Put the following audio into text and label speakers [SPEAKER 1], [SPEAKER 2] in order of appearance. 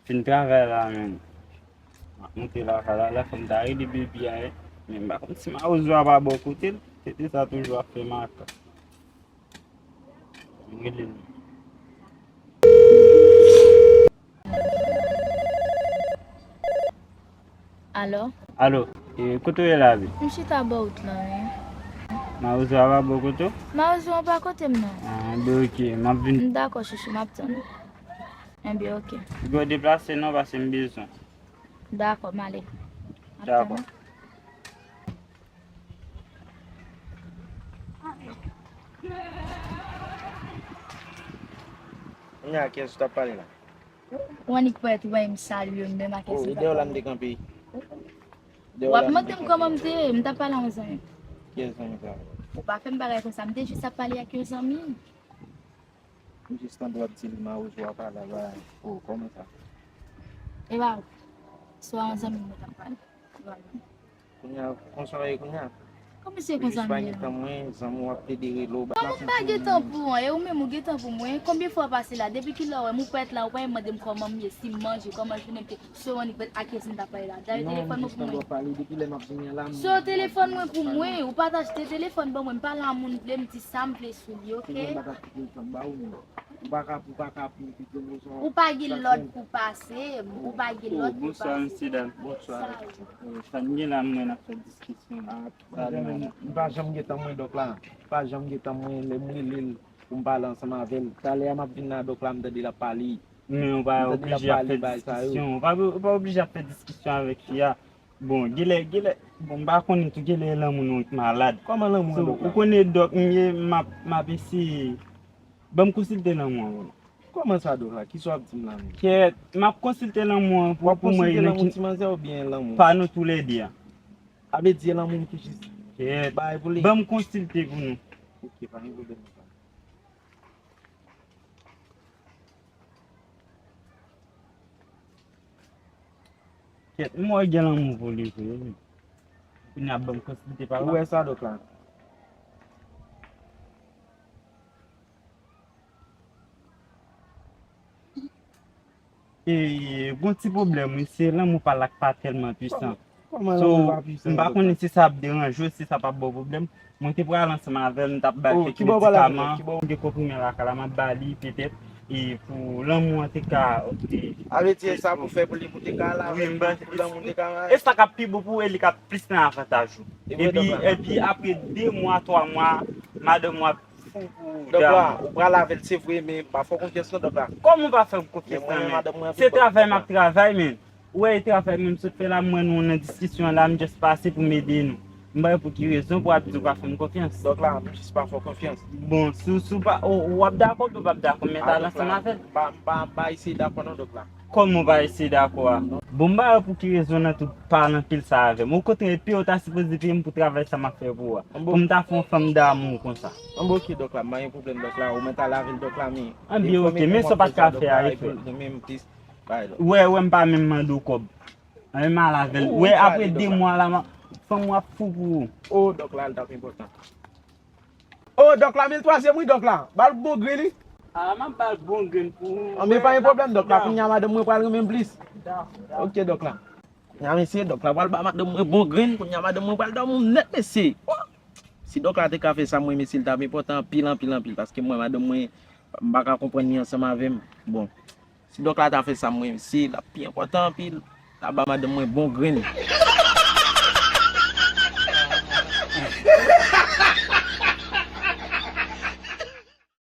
[SPEAKER 1] Fin travail là, men. Monter là, la femme d'arrêt de bébé, mais par contre, si ma hausse va pas bon côté, c'était ça toujours à faire marque.
[SPEAKER 2] Alo?
[SPEAKER 1] Allô, et côté est là,
[SPEAKER 2] Mwen ta bout la,
[SPEAKER 1] ma hausse va pas bon côté?
[SPEAKER 2] Ma ouz wan pa kote m nan.
[SPEAKER 1] Ah, ben ok, m'a venu.
[SPEAKER 2] Dako chouchou, map ton. Bi ok.
[SPEAKER 1] Je vais déplacer non parce que j'ai besoin.
[SPEAKER 2] Dako, male.
[SPEAKER 1] D'accord.
[SPEAKER 3] Nya ke sou ta pale la?
[SPEAKER 2] Wanik pou et wè m salye m men a
[SPEAKER 3] Oh,
[SPEAKER 2] kese.
[SPEAKER 3] ide ou la mde kampi?
[SPEAKER 2] Wap mwen tem koman mte, m ta pale an zan.
[SPEAKER 3] Ke zan mi ka?
[SPEAKER 2] Ou pa fèm bagay kon sa, m te jist a pale ak yo zan mi.
[SPEAKER 3] M jistan do ap til ma ou jwa pala la. Oh, koman sa?
[SPEAKER 2] E waw, so an zan mi m ta pale.
[SPEAKER 3] Kunya, konsoye kunya?
[SPEAKER 2] Komi se kon zan mi?
[SPEAKER 3] Spanye tan mwen, zan mwen ap te diri lo.
[SPEAKER 2] Koman pa getan pou an, e ou men mou getan pou mwen. Kombi fwa pase la, depi ki la wè, mou pet la, wè mwen dem koman miye, si manje, koman jwene mte, so wanik pet ak kesin ta pale la. Dare telefon mwen pou mwen.
[SPEAKER 3] Pali depi le map sinye la.
[SPEAKER 2] So telefon mwen pou mwen, ou pa t'achete telefon bon mwen, pa lan moun ple mti sample sou li, ok? Ou pa gil lot pou pase, ou pa gil lot pou
[SPEAKER 1] Bonsoir,
[SPEAKER 2] pase.
[SPEAKER 1] monsieur Dan. Bonsoir. Famille là, moi, on a fait discussion.
[SPEAKER 3] Pa jam getan mwen dok la. Pa jam getan mwen le mwen lil pou m pale ansama vel. Tale a map vin na dok la mde di la pali.
[SPEAKER 1] Mais on va obligé à faire discussion. On va obligé à faire discussion avec Fia. Bon, bon, par contre, tout est là, mon malade.
[SPEAKER 3] Koman lan mwen
[SPEAKER 1] So,
[SPEAKER 3] dok
[SPEAKER 1] vous
[SPEAKER 3] la?
[SPEAKER 1] connaissez donc, ma PC. Bon, me consulter là, moi.
[SPEAKER 3] Koman sa dok la? Ki so ap tim lan mwen?
[SPEAKER 1] Que, m'a consulter là, moi,
[SPEAKER 3] Wap
[SPEAKER 1] pour moi,
[SPEAKER 3] konsilye
[SPEAKER 1] il
[SPEAKER 3] lan mwen
[SPEAKER 1] est
[SPEAKER 3] ti manze ou bien lan mwen?
[SPEAKER 1] pas nous tous les deux.
[SPEAKER 3] Abe diye lan mwen ki jis.
[SPEAKER 1] Que,
[SPEAKER 3] Bay pou li?
[SPEAKER 1] bon, me consulter pour nous.
[SPEAKER 3] Ok, pa yon problem sa.
[SPEAKER 1] Que, moi, il y a un mot pour lui. Il y a bon consulter par là.
[SPEAKER 3] Ou e sa dok la?
[SPEAKER 1] Et, bon petit problème, c'est là, mon pas pas tellement puissant.
[SPEAKER 3] Koman lan
[SPEAKER 1] So,
[SPEAKER 3] mwen pa pis?
[SPEAKER 1] mba konen si sa ap deranjou, si sa pa bon problem. Mwen te pral anseman avel, mwen tap ba
[SPEAKER 3] Oh,
[SPEAKER 1] kek
[SPEAKER 3] ki bo bala
[SPEAKER 1] medikaman.
[SPEAKER 3] ki bo?
[SPEAKER 1] Mwen te komprime la kala, mwen bali petet. E pou lan mwen te ka...
[SPEAKER 3] Abe diye sa pou fe pou li mwote ka la.
[SPEAKER 1] Oui, mba-
[SPEAKER 3] Pou lan mwote ka la.
[SPEAKER 1] E sa ka pi bo pou e li ka plis nan avantajou.
[SPEAKER 3] E
[SPEAKER 1] E
[SPEAKER 3] mwen
[SPEAKER 1] pi apre 2 mwa, 3 mwa, madame mwa fou pou
[SPEAKER 3] Dok la,
[SPEAKER 1] dam.
[SPEAKER 3] ou pral lavel se vwe men, pa fò konfians nan dok la.
[SPEAKER 1] Kom mwen va fè
[SPEAKER 3] Ke
[SPEAKER 1] konfians
[SPEAKER 3] mwen
[SPEAKER 1] nan
[SPEAKER 3] madame
[SPEAKER 1] men?
[SPEAKER 3] mwen
[SPEAKER 1] Se travay map travay men. Ou e travay men, mse fè la mwen nou nan diskisyon la, mwen just pase pou m'ede nou. Mwen pou ki rezon pou ap di ou ka fè mwen konfians.
[SPEAKER 3] Dok la, mwen jis pa fò konfians.
[SPEAKER 1] Bon, sou pa, ou ap d'akon ou pa d'akon, men ta lan seman fè?
[SPEAKER 3] Pa isi d'akon nan dok la.
[SPEAKER 1] Kom ou va ese d'akon? Bon, ba pou ki rezon nan tout parlan pil sa ave. Mwen kote pi ou ta sipozi pi mwen pou travay sa ma fè pou wa. Pou mwen ta fon fèm da moun kon sa.
[SPEAKER 3] An bo ki dok la, mwen yon problem dok la, ou men ta lavel dok la mi.
[SPEAKER 1] An bi ok, men so pat ka fè a refè.
[SPEAKER 3] Mwen plis, bay do.
[SPEAKER 1] Ouè, mpa men mandou kob. An men lavel.
[SPEAKER 3] Ou,
[SPEAKER 1] Ouè,
[SPEAKER 3] ou
[SPEAKER 1] apre
[SPEAKER 3] pale
[SPEAKER 1] 2
[SPEAKER 3] dok
[SPEAKER 1] mwa la, fèm wap fou pou.
[SPEAKER 3] Oh, dok la, l tap important. Oh, dok la, men 3e mwen dok la. Bal bo gre li.
[SPEAKER 1] A, man pal bon gen pou.
[SPEAKER 3] An men pa yon problem dok la, pou nyama de mwen pral remen plis. Ok dok la. Nyama se dok la, bal ba mak de mwen bon gren, pou nyama de mwen pral da mwen net mesi. Si dok la te ka fe sa mwen mesi, l tap important pil, paske mwen madame mwen mbaka kompren ni ansama avem. Bon, si dok la ta fe sa mwen mesi, la pi important pil, la ba madame mwen bon gren.